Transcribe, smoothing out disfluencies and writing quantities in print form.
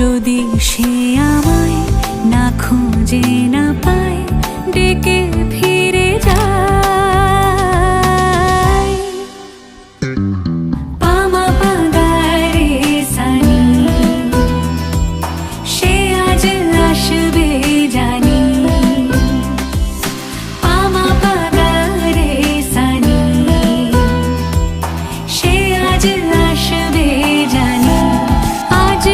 যদি সে আমায় না খুঁজে না পায়, ডেকে ফিরে যায়। পামা পাগারে সানি, সে আজ আসবে জানি। পামা পাগারে সানি, সে আজ আসবে জানি। আজ